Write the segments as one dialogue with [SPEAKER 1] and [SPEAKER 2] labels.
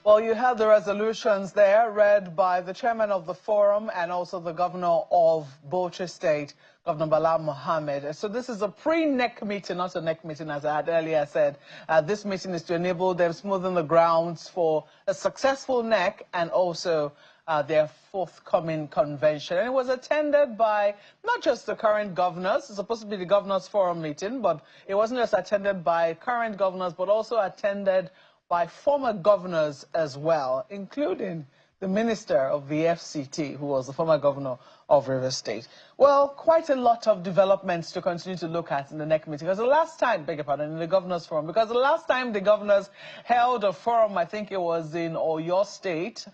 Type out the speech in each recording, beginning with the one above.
[SPEAKER 1] Well, you have the resolutions there read by the chairman of the forum and also the governor of Bauchi State, Governor Bala Mohammed. So this is a pre-NEC meeting, not a NEC meeting, as I had earlier said. This meeting is to enable them smoothen the grounds for a successful NEC and also their forthcoming convention. And it was attended by not just the current governors. It's supposed to be the governors forum meeting, but it wasn't just attended by current governors, but also attended by former governors as well, including the minister of the FCT, who was the former governor of Rivers State. Well, quite a lot of developments to continue to look at in the next meeting. Because the last time, beg your pardon, in the governors forum, because the last time the governors held a forum, I think it was in Oyo State,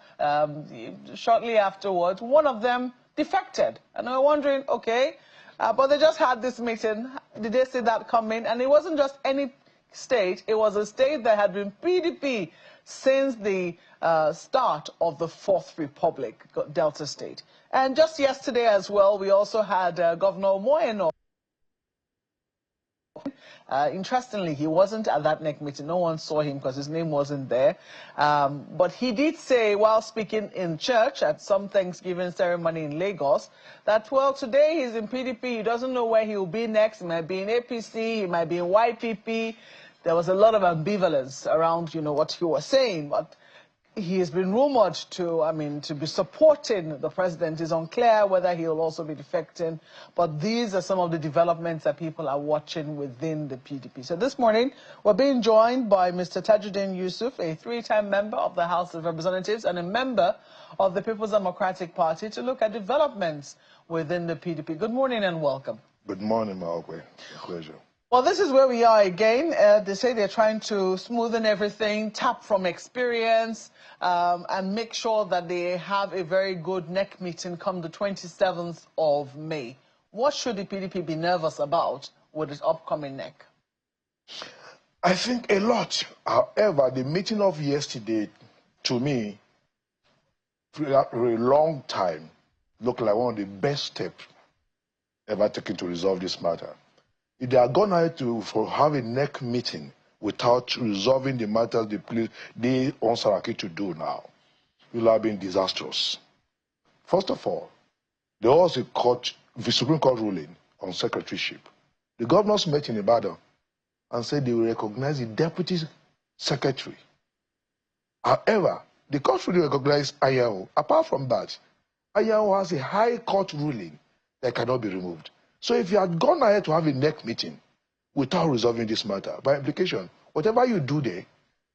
[SPEAKER 1] shortly afterwards, one of them defected. And we're wondering, okay, but they just had this meeting. Did they see that coming? And it wasn't just any state, it was a state that had been PDP since the start of the Fourth Republic, Delta State. And just yesterday as well, we also had Governor Moeno. Interestingly, he wasn't at that NEC meeting. No one saw him because his name wasn't there. But he did say, while speaking in church at some Thanksgiving ceremony in Lagos, that, well, today he's in PDP. He doesn't know where he will be next. He might be in APC. He might be in YPP. There was a lot of ambivalence around, what he was saying. But he has been rumored to be supporting the president. It's unclear whether he will also be defecting. But these are some of the developments that people are watching within the PDP. So this morning, we're being joined by Mr. Tajuddin Yusuf, a three-time member of the House of Representatives and a member of the People's Democratic Party, to look at developments within the PDP. Good morning and welcome.
[SPEAKER 2] Good morning, Malque. Pleasure.
[SPEAKER 1] Well, this is where we are again. They say they're trying to smoothen everything, tap from experience, and make sure that they have a very good NEC meeting come the 27th of May. What should the PDP be nervous about with its upcoming NEC?
[SPEAKER 2] I think a lot. However, the meeting of yesterday, to me, for a long time, looked like one of the best steps ever taken to resolve this matter. If they are going to have a NEC meeting without resolving the matters they want Saraki to do now, it will have been disastrous. First of all, there was the Supreme Court ruling on secretaryship. The governors met in Ibadan and said they will recognize the deputy secretary. However, the court really recognized Ayahu. Apart from that, Ayahu has a high court ruling that cannot be removed. So if you had gone ahead to have a NEC meeting without resolving this matter, by implication, whatever you do there,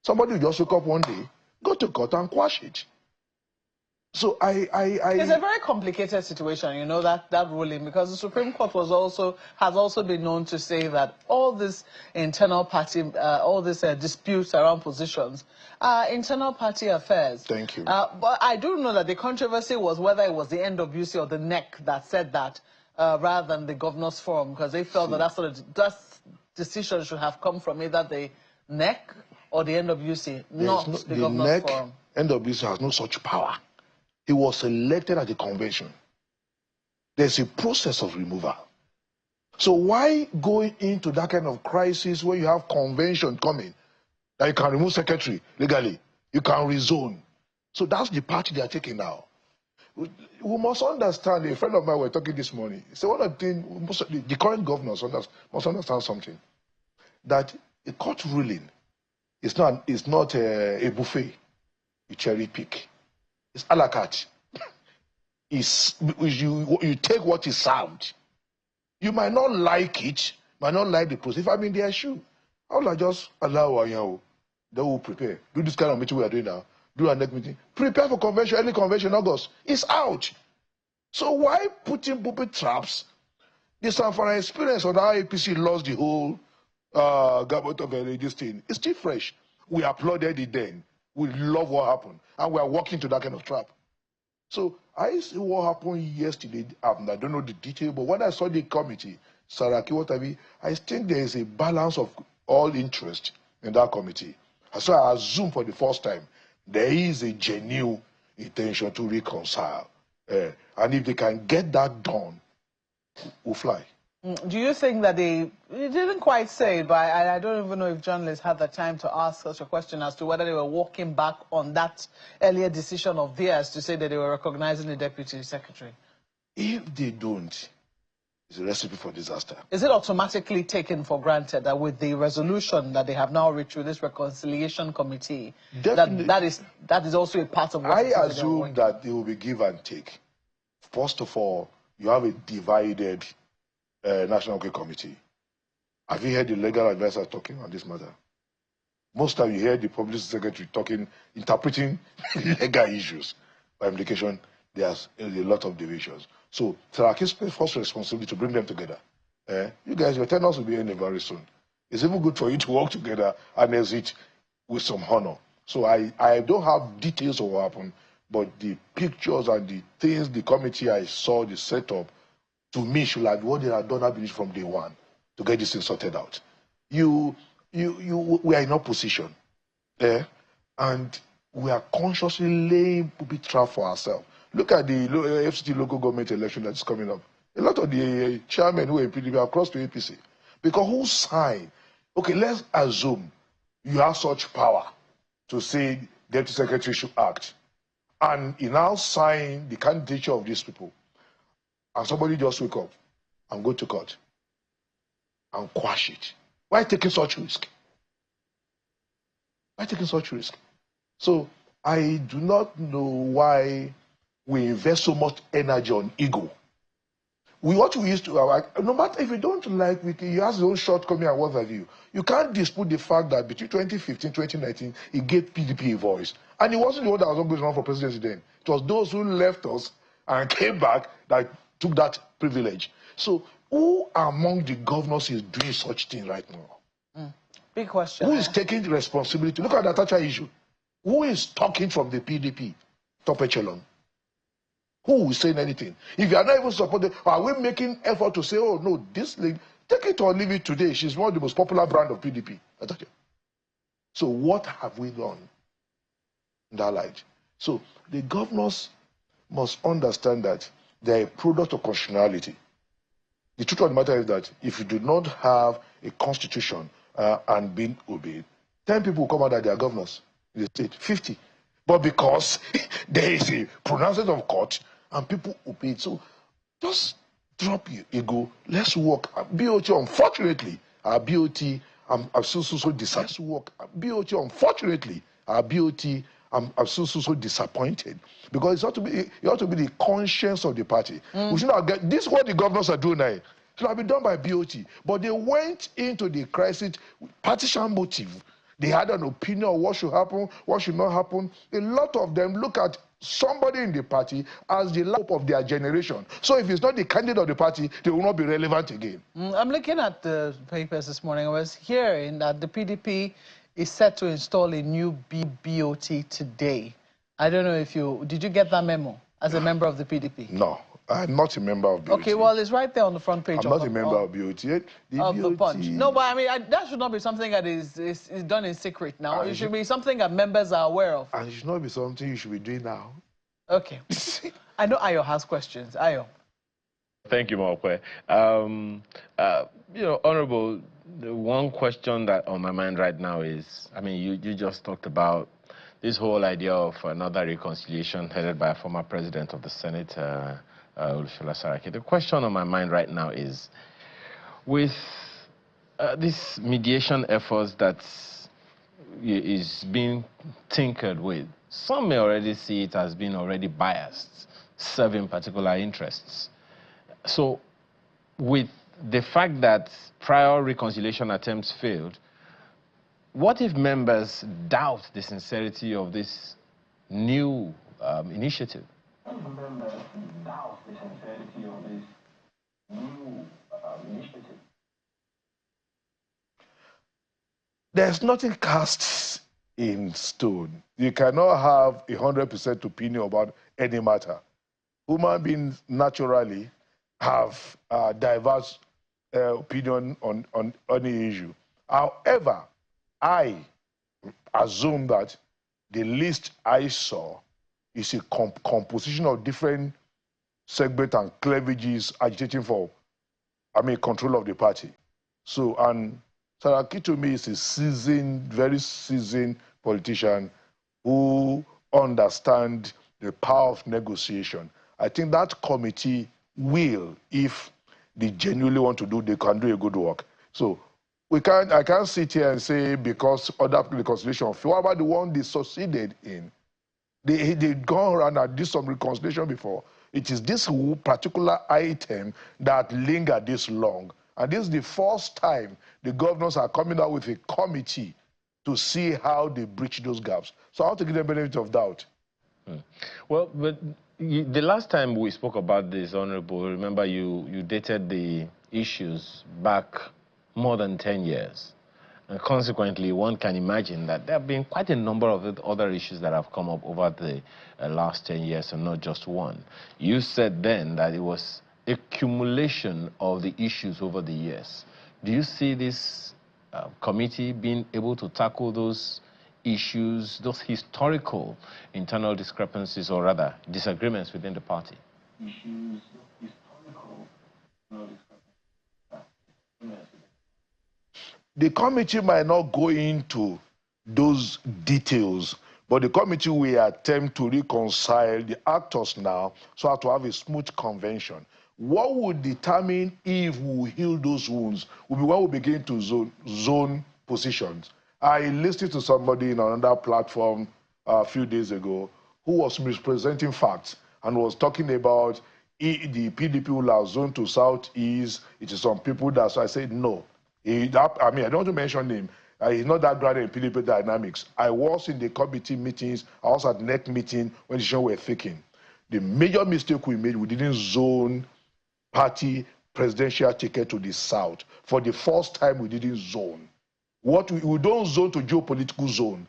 [SPEAKER 2] somebody will just wake up one day, go to court and quash it. So
[SPEAKER 1] it's a very complicated situation, that ruling, because the Supreme Court has also been known to say that all this internal party, all these disputes around positions are internal party affairs.
[SPEAKER 2] Thank you.
[SPEAKER 1] But I do know that the controversy was whether it was the NWC or the NEC that said that, rather than the governors' forum, because they felt that decision should have come from either the NEC or the NWC, not the governors' forum.
[SPEAKER 2] NWC has no such power. He was elected at the convention. There's a process of removal. So why going into that kind of crisis where you have convention coming, that you can remove secretary legally, you can rezone? So that's the party they are taking now. We must understand, a friend of mine were talking this morning, he said one of the things, the current governors must understand something, that a court ruling is not a buffet, you cherry pick. It's a la carte. You take what is served. You might not like it, might not like the process. If I'm in their shoe, I will just allow they will prepare. Do this kind of meeting we are doing now. Do our next meeting. Prepare for convention, early convention in August. It's out. So why putting puppet traps? The Sanfara experience on how APC lost the whole government of this thing. It's still fresh. We applauded it then. We love what happened. And we are walking to that kind of trap. So I see what happened yesterday. I don't know the detail, but when I saw the committee, Saraki, what I mean, I think there is a balance of all interest in that committee. So I assume for the first time, there is a genuine intention to reconcile. And if they can get that done, we'll fly.
[SPEAKER 1] Do you think that you didn't quite say it, but I don't even know if journalists had the time to ask such a question as to whether they were walking back on that earlier decision of theirs to say that they were recognizing the deputy secretary?
[SPEAKER 2] If they don't, it's a recipe for disaster.
[SPEAKER 1] Is it automatically taken for granted that with the resolution that they have now reached with this reconciliation committee, that is also a part of what
[SPEAKER 2] I assume that they will be give and take. First of all, you have a divided National Working Committee. Have you heard the legal advisor talking on this matter? Most time you hear the public secretary talking, interpreting legal issues. By implication, there's a lot of divisions. So Saraki's first responsibility to bring them together. You guys, your tenures will be ending very soon. It's even good for you to work together and exit with some honor. So I don't have details of what happened, but the pictures and the things the committee I saw, the setup, to me should have what they have done, I believe, from day one to get this thing sorted out. We are in opposition, and we are consciously laying booby trap for ourselves. Look at the FCT local government election that's coming up. A lot of the chairmen who are in PDP are crossed to APC. Because who signed? Okay, let's assume you have such power to say Deputy Secretary should act. And you now sign the candidature of these people. And somebody just wake up and go to court and quash it. Why taking such risk? Why taking such risk? So I do not know why we invest so much energy on ego. What we used to, no matter if you don't like Wiki, you have your own shortcoming and what have you. You can't dispute the fact that between 2015 and 2019, he gave PDP a voice. And he wasn't the one that was always run for presidency then. It was those who left us and came back that took that privilege. So who among the governors is doing such thing right now?
[SPEAKER 1] Big question.
[SPEAKER 2] Who is taking the responsibility? Look at the Atacha issue. Who is talking from the PDP? Top echelon. Who is saying anything? If you are not even supporting, are we making effort to say, oh no, this lady, take it or leave it today. She's one of the most popular brand of PDP. So what have we done in that light? So the governors must understand that they're a product of constitutionality. The truth of the matter is that if you do not have a constitution and being obeyed, 10 people will come out that they are governors in the state, 50. But because there is a pronouncement of court and people obey it, so just drop your ego. Let's work. BOT, unfortunately, our BOT, I'm so disappointed. Let's work. BOT, unfortunately, our BOT, I'm so disappointed because it ought to be the conscience of the party. We should not get this. Is what the governors are doing now. It should have been done by BOT, but they went into the crisis with partisan motive. They had an opinion of what should happen, what should not happen. A lot of them look at somebody in the party as the hope of their generation. So if it's not the candidate of the party, they will not be relevant again.
[SPEAKER 1] I'm looking at the papers this morning. I was hearing that the PDP is set to install a new BOT today. I don't know if did you get that memo as a member of the PDP?
[SPEAKER 2] No. I'm not a member of BOT.
[SPEAKER 1] Okay, well, it's right there on the front page.
[SPEAKER 2] I'm not a member of BOT.
[SPEAKER 1] The Punch. No, but I mean, that should not be something that is done in secret now. It should be something that members are aware of.
[SPEAKER 2] And it should not be something you should be doing now.
[SPEAKER 1] Okay. I know Ayo has questions. Ayo.
[SPEAKER 3] Thank you, Mokwe. Honorable, the one question that on my mind right now is, I mean, you just talked about this whole idea of another reconciliation headed by a former president of the Senate, Olusola Saraki. The question on my mind right now is, with this mediation efforts that is being tinkered with, some may already see it as being already biased, serving particular interests. So with the fact that prior reconciliation attempts failed, what if members doubt the sincerity of this new initiative? Members doubt the sincerity of this new initiative.
[SPEAKER 2] There's nothing cast in stone. You cannot have 100% opinion about any matter. Human beings naturally have diverse opinion on any issue. However, I assume that the list I saw is a composition of different segments and cleavages agitating for control of the party. So, and Saraki to me is a very seasoned politician who understands the power of negotiation. I think that committee will, if they genuinely want to do, they can do a good work. So I can't sit here and say because other reconciliation, what about the one they succeeded in? They'd gone around and did some reconciliation before. It is this particular item that lingered this long. And this is the first time the governors are coming out with a committee to see how they breach those gaps. So I want to give them the benefit of doubt.
[SPEAKER 3] Well, but the last time we spoke about this, Honorable, remember you dated the issues back more than 10 years. And consequently, one can imagine that there have been quite a number of other issues that have come up over the last 10 years, and not just one. You said then that it was accumulation of the issues over the years. Do you see this committee being able to tackle those issues, those historical internal discrepancies, or rather disagreements within the party?
[SPEAKER 2] Issues, historical discrepancies. The committee might not go into those details, but the committee will attempt to reconcile the actors now so as to have a smooth convention. What would determine if we will heal those wounds will be when we begin to zone positions. I listened to somebody in another platform a few days ago who was misrepresenting facts and was talking about the PDP will have zoned to Southeast. It is some people that, so I said no. I don't want to mention him. He's not that grounded in PDP dynamics. I was in the committee meetings. I was at NEC meeting when decisions were taken. The major mistake we made, we didn't zone party presidential ticket to the South. For the first time, we didn't zone. We don't zone to geopolitical zone.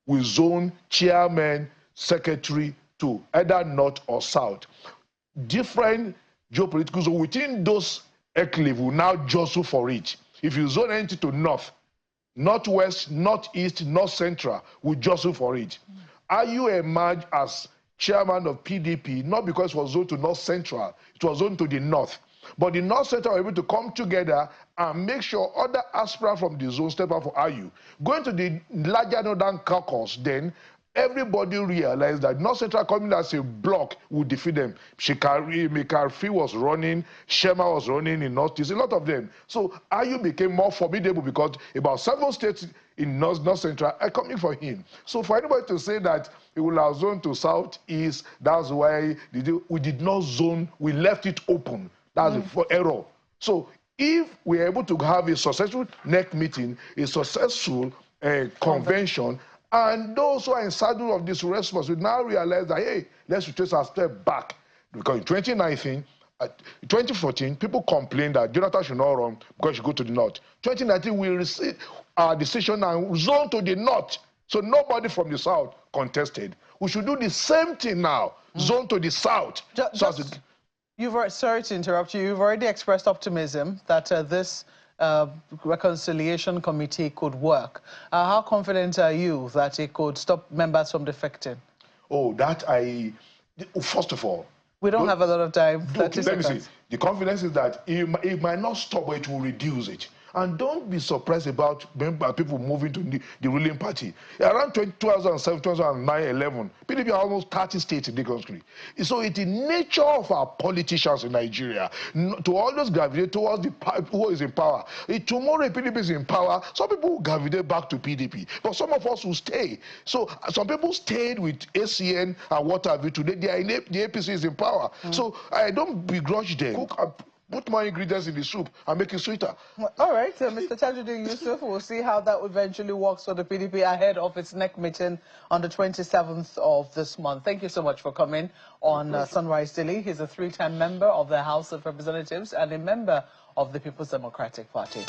[SPEAKER 2] We zone chairman, secretary to either North or South. Different geopolitical zone within those enclave will now jostle for it. If you zone anything to North, Northwest, Northeast, North Central, we jostle for it. You emerged as chairman of PDP, not because it was zoned to North Central, it was zoned to the North. But the North Central were able to come together and make sure other aspirants from the zone step up for IU. Going to the larger Northern Caucus, then everybody realized that North Central coming as a block would defeat them. McCarthy was running, Sherman was running in Northeast, a lot of them. So IU became more formidable because about 7 states in North Central are coming for him. So for anybody to say that he will have zoned to Southeast, that's why we did not zone, we left it open. That's an error. So if we're able to have a successful NEC meeting, a successful convention, and those who are in saddle of this response will now realize that, hey, let's take a step back. Because in 2019, 2014, people complained that Jonathan should not run because he should go to the North. 2019, we received our decision and zone to the North. So nobody from the South contested. We should do the same thing now, zone to the South.
[SPEAKER 1] Sorry to interrupt you. You've already expressed optimism that this reconciliation committee could work. How confident are you that it could stop members from defecting? Oh,
[SPEAKER 2] first of all,
[SPEAKER 1] we don't have a lot of time.
[SPEAKER 2] Let me see. The confidence is that it might not stop, but it will reduce it. And don't be surprised about people moving to the ruling party. Around 2007, 2009, 11, PDP are almost 30 states in the country. So it's the nature of our politicians in Nigeria to always gravitate towards who is in power. If tomorrow PDP is in power, some people will gravitate back to PDP. But some of us will stay. So some people stayed with ACN and what have you. Today, the APC is in power. So I don't begrudge them. Put more ingredients in the soup and make it sweeter.
[SPEAKER 1] All right, Mr. Tajuddin Yusuf, we'll see how that eventually works for the PDP ahead of its NEC meeting on the 27th of this month. Thank you so much for coming on Sunrise Daily. He's a 3-time member of the House of Representatives and a member of the People's Democratic Party.